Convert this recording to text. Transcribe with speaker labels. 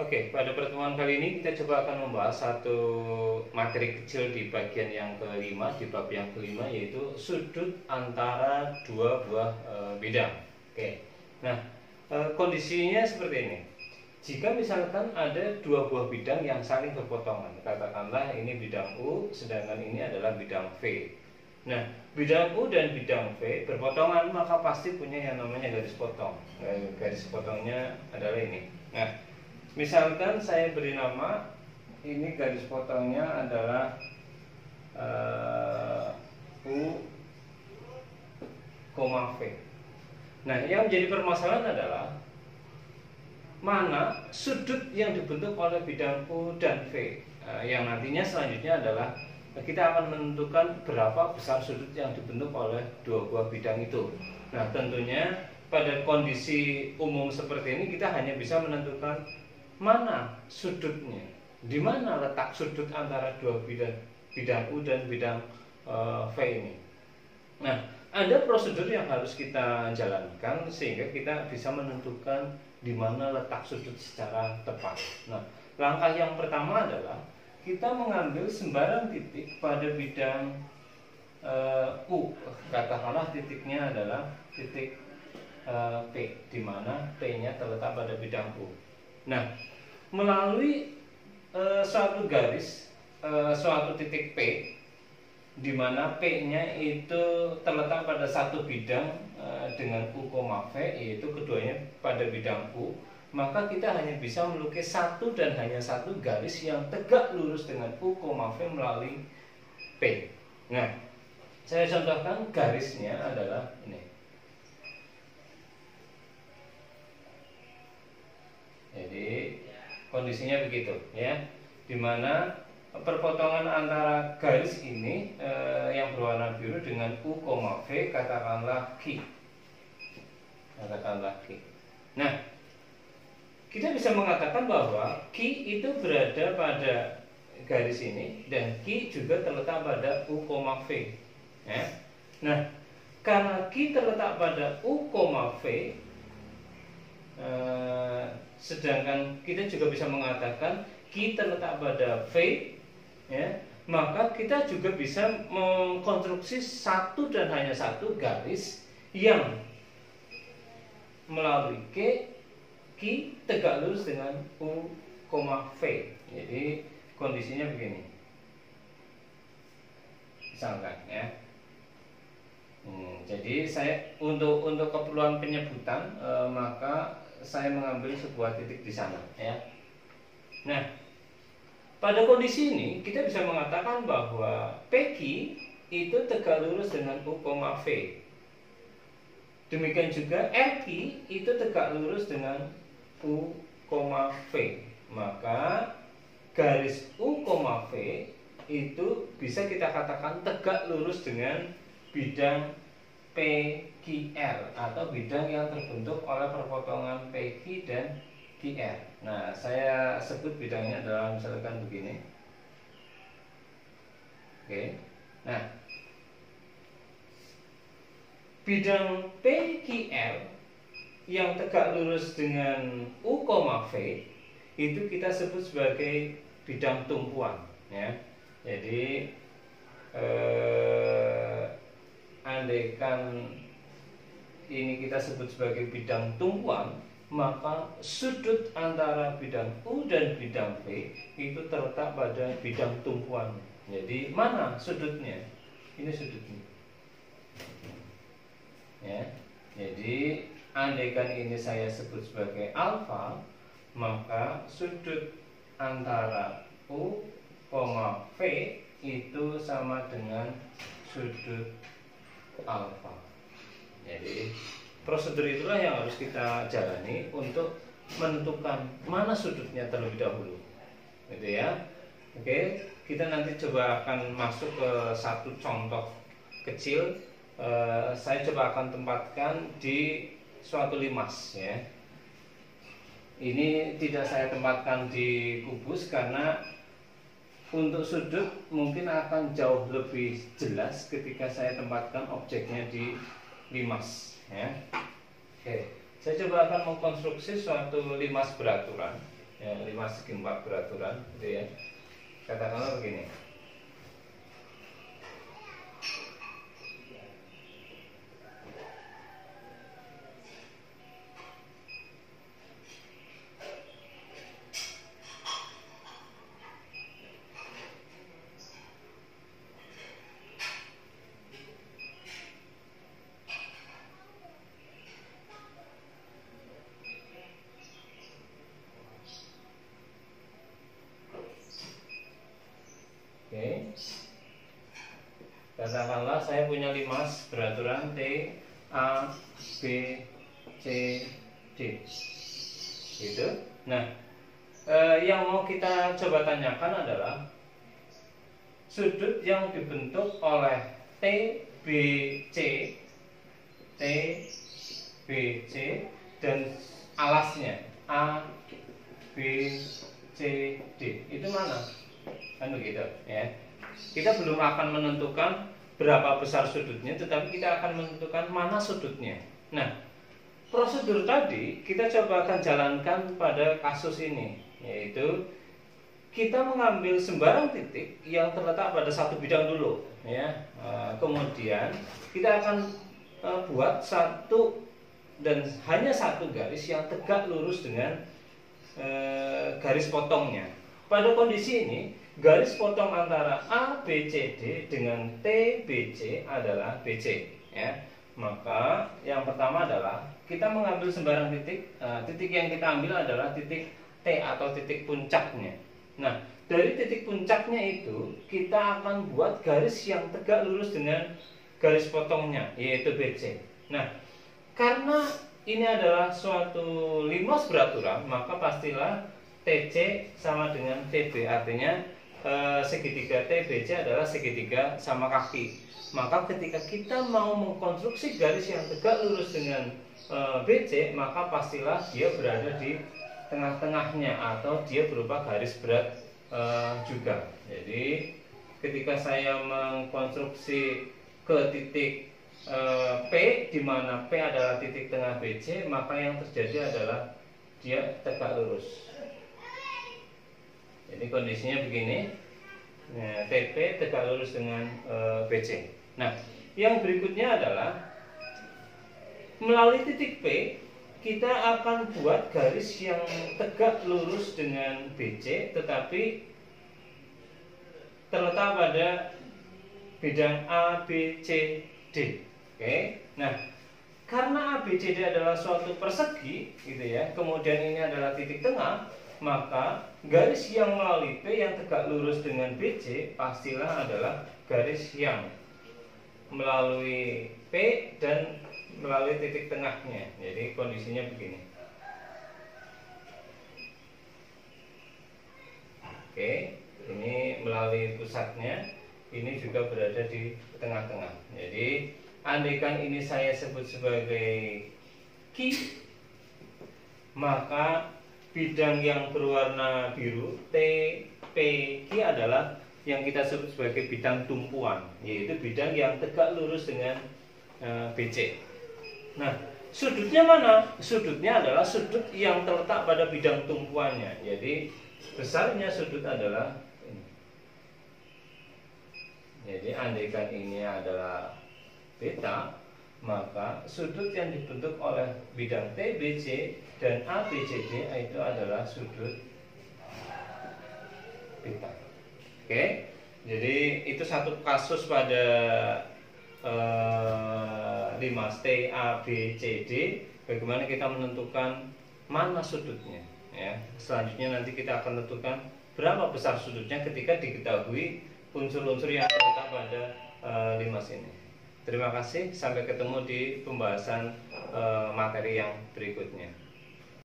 Speaker 1: Oke, pada pertemuan kali ini kita coba akan membahas satu materi kecil di bagian yang kelima, di bab yang kelima, yaitu sudut antara dua buah bidang. Oke, nah kondisinya seperti ini. Jika misalkan ada dua buah bidang yang saling berpotongan, katakanlah ini bidang U, sedangkan ini adalah bidang V. Nah, bidang U dan bidang V berpotongan, maka pasti punya yang namanya garis potong. Garis potongnya adalah ini. Nah, misalkan saya beri nama, ini garis potongnya adalah U, V. Nah, yang menjadi permasalahan adalah mana sudut yang dibentuk oleh bidang U dan V. Yang nantinya selanjutnya adalah kita akan menentukan berapa besar sudut yang dibentuk oleh dua buah bidang itu. Nah, tentunya pada kondisi umum seperti ini kita hanya bisa menentukan mana sudutnya, di mana letak sudut antara dua bidang U dan bidang V ini. Nah, ada prosedur yang harus kita jalankan sehingga kita bisa menentukan di mana letak sudut secara tepat. Nah, langkah yang pertama adalah kita mengambil sembarang titik pada bidang U. Katakanlah titiknya adalah titik P, di mana P-nya terletak pada bidang U. Nah, melalui suatu garis, suatu titik P, di mana P-nya itu terletak pada satu bidang dengan U, V, yaitu keduanya pada bidang U, maka kita hanya bisa melukis satu dan hanya satu garis yang tegak lurus dengan U, V melalui P. Nah, saya contohkan garisnya adalah ini. Jadi kondisinya begitu, ya, dimana perpotongan antara garis ini yang berwarna biru dengan U, V, katakanlah Q. Nah, kita bisa mengatakan bahwa Q itu berada pada garis ini dan Q juga terletak pada U, V. Ya. Nah, karena Q terletak pada U, V, sedangkan kita juga bisa mengatakan Q terletak pada V, ya, maka kita juga bisa mengkonstruksi satu dan hanya satu garis yang melalui Q tegak lurus dengan U, V. Jadi kondisinya begini, misalkan, ya. Jadi saya untuk keperluan penyebutan maka saya mengambil sebuah titik di sana, ya. Nah, pada kondisi ini kita bisa mengatakan bahwa PQ itu tegak lurus dengan U, V. Demikian juga RQ itu tegak lurus dengan U, V. Maka garis U, V itu bisa kita katakan tegak lurus dengan bidang PQR atau bidang yang terbentuk oleh perpotongan PQ dan QR. Nah, saya sebut bidangnya adalah misalkan begini. Oke. Nah, bidang PQR yang tegak lurus dengan U, V itu kita sebut sebagai bidang tumpuan, ya. Jadi andaikan ini kita sebut sebagai bidang tumpuan, maka sudut antara bidang U dan bidang V itu terletak pada bidang tumpuan. Jadi mana sudutnya? Ini sudutnya, ya. Jadi andaikan ini saya sebut sebagai alfa, maka sudut antara U, V itu sama dengan sudut alfa. Jadi prosedur itulah yang harus kita jalani untuk menentukan mana sudutnya terlebih dahulu, gitu ya. Oke, kita nanti coba akan masuk ke satu contoh kecil. Saya coba akan tempatkan di suatu limas, ya. Ini tidak saya tempatkan di kubus karena untuk sudut mungkin akan jauh lebih jelas ketika saya tempatkan objeknya di limas, ya. Oke, saya coba akan mengkonstruksi suatu limas beraturan. ya, 5 segi 4 beraturan gitu ya. Katakanlah begini. Oke. Katakanlah saya punya limas beraturan T, A, B, C, D. Gitu. Nah, yang mau kita coba tanyakan adalah sudut yang dibentuk oleh T, B, C, T, B, C, dan alasnya A, B, C, D. Itu mana? Kan begitu ya. Kita belum akan menentukan berapa besar sudutnya, tetapi kita akan menentukan mana sudutnya. Nah, prosedur tadi kita coba akan jalankan pada kasus ini, yaitu kita mengambil sembarang titik yang terletak pada satu bidang dulu ya. Kemudian kita akan buat satu dan hanya satu garis yang tegak lurus dengan garis potongnya. Pada kondisi ini, garis potong antara A, B, C, D dengan T, B, C adalah BC ya. Maka yang pertama adalah kita mengambil sembarang titik. Titik yang kita ambil adalah titik T atau titik puncaknya. Nah, dari titik puncaknya itu kita akan buat garis yang tegak lurus dengan garis potongnya, yaitu BC. Nah, karena ini adalah suatu limas beraturan, maka pastilah TC sama dengan TB, artinya segitiga TBC adalah segitiga sama kaki. Maka ketika kita mau mengkonstruksi garis yang tegak lurus dengan BC, maka pastilah dia berada di tengah-tengahnya atau dia berupa garis berat juga. Jadi ketika saya mengkonstruksi ke titik P, di mana P adalah titik tengah BC, maka yang terjadi adalah dia tegak lurus. Jadi kondisinya begini, TP tegak lurus dengan BC. Nah, yang berikutnya adalah melalui titik P kita akan buat garis yang tegak lurus dengan BC, tetapi terletak pada bidang A, B, C, D. Oke. Nah, karena A, B, C, D adalah suatu persegi, gitu ya. Kemudian ini adalah titik tengah. Maka garis yang melalui P yang tegak lurus dengan BC pastilah adalah garis yang melalui P dan melalui titik tengahnya. Jadi kondisinya begini. Oke, ini melalui pusatnya, ini juga berada di tengah-tengah. Jadi andaikan ini saya sebut sebagai Q, maka bidang yang berwarna biru TPQ adalah yang kita sebut sebagai bidang tumpuan, yaitu bidang yang tegak lurus dengan BC. Nah, sudutnya mana? Sudutnya adalah sudut yang terletak pada bidang tumpuannya. Jadi besarnya sudut adalah ini. Jadi andaikan ini adalah beta, maka sudut yang dibentuk oleh bidang TBC dan ABCD itu adalah sudut beta. Oke, jadi itu satu kasus pada limas T, A, B, C, D. Bagaimana kita menentukan mana sudutnya ya. Selanjutnya nanti kita akan tentukan berapa besar sudutnya ketika diketahui unsur-unsur yang terletak pada limas ini. Terima kasih, sampai ketemu di pembahasan materi yang berikutnya.